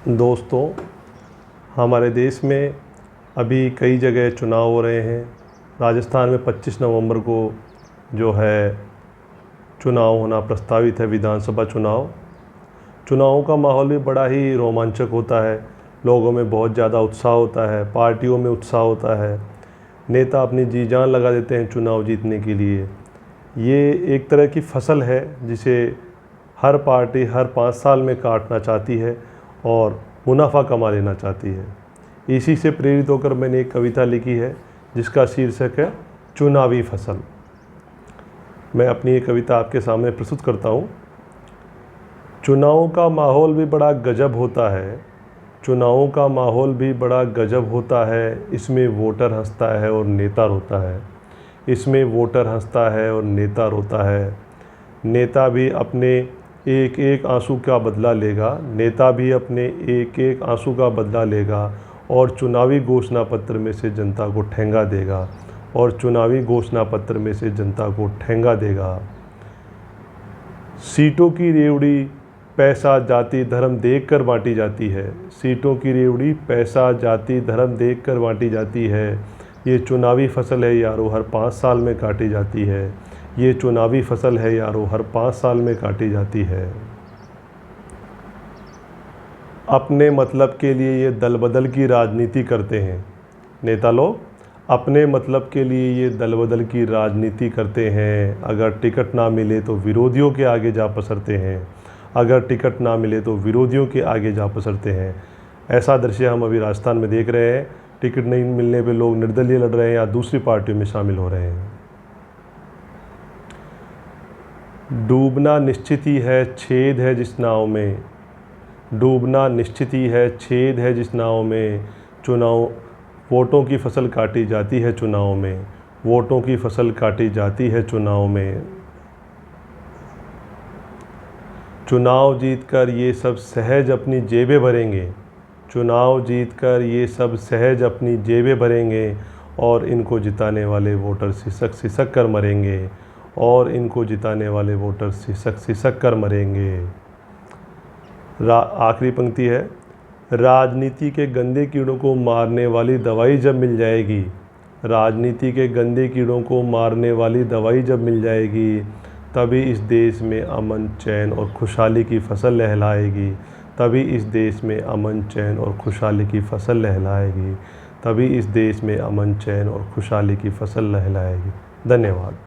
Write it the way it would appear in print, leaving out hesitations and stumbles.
दोस्तों, हमारे देश में अभी कई जगह चुनाव हो रहे हैं। राजस्थान में 25 नवंबर को जो है चुनाव होना प्रस्तावित है, विधानसभा चुनाव। चुनावों का माहौल भी बड़ा ही रोमांचक होता है। लोगों में बहुत ज़्यादा उत्साह होता है, पार्टियों में उत्साह होता है। नेता अपनी जी जान लगा देते हैं चुनाव जीतने के लिए। ये एक तरह की फसल है जिसे हर पार्टी हर 5 साल में काटना चाहती है और मुनाफा कमा लेना चाहती है। इसी से प्रेरित होकर मैंने एक कविता लिखी है जिसका शीर्षक है चुनावी फसल। मैं अपनी ये कविता आपके सामने प्रस्तुत करता हूँ। चुनावों का माहौल भी बड़ा गजब होता है, चुनावों का माहौल भी बड़ा गजब होता है। इसमें वोटर हंसता है और नेता रोता है, इसमें वोटर हंसता है और नेता रोता है। नेता भी अपने एक एक आंसू का बदला लेगा, नेता भी अपने एक एक आंसू का बदला लेगा और चुनावी घोषणा पत्र में से जनता को ठेंगा देगा, और चुनावी घोषणा पत्र में से जनता को ठेंगा देगा। सीटों की रेवड़ी पैसा जाति धर्म देख कर बांटी जाती है, सीटों की रेवड़ी पैसा जाति धर्म देख कर बांटी जाती है। ये चुनावी फसल है यारो, हर 5 साल में काटी जाती है। ये चुनावी फसल है यारो, हर 5 साल में काटी जाती है। अपने मतलब के लिए ये दल बदल की राजनीति करते हैं। नेता लोग अपने मतलब के लिए ये दल बदल की राजनीति करते हैं। अगर टिकट ना मिले तो विरोधियों के आगे जा पसरते हैं, अगर टिकट ना मिले तो विरोधियों के आगे जा पसरते हैं। ऐसा दृश्य हम अभी राजस्थान में देख रहे हैं। टिकट नहीं मिलने पे लोग निर्दलीय लड़ रहे हैं या दूसरी पार्टियों में शामिल हो रहे हैं। डूबना निश्चित ही है, छेद है जिस नाव में, डूबना निश्चित ही है, छेद है जिस नाव में। चुनाव वोटों की फसल काटी जाती है चुनाव में, वोटों की फसल काटी जाती है चुनाव में। चुनाव जीतकर ये सब सहज अपनी जेबें भरेंगे, चुनाव जीतकर ये सब सहज अपनी जेबें भरेंगे, और इनको जिताने वाले वोटर सिसक सिसक कर मरेंगे, और इनको जिताने वाले वोटर सिसक सिसक कर मरेंगे। आखिरी पंक्ति है, राजनीति के गंदे कीड़ों को मारने वाली दवाई जब मिल जाएगी, राजनीति के गंदे कीड़ों को मारने वाली दवाई जब मिल जाएगी, तभी इस देश में अमन चैन और खुशहाली की फसल लहलाएगी, तभी इस देश में अमन चैन और खुशहाली की फसल लहलाएगी, तभी इस देश में अमन चैन और खुशहाली की फसल लहलाएगी। धन्यवाद।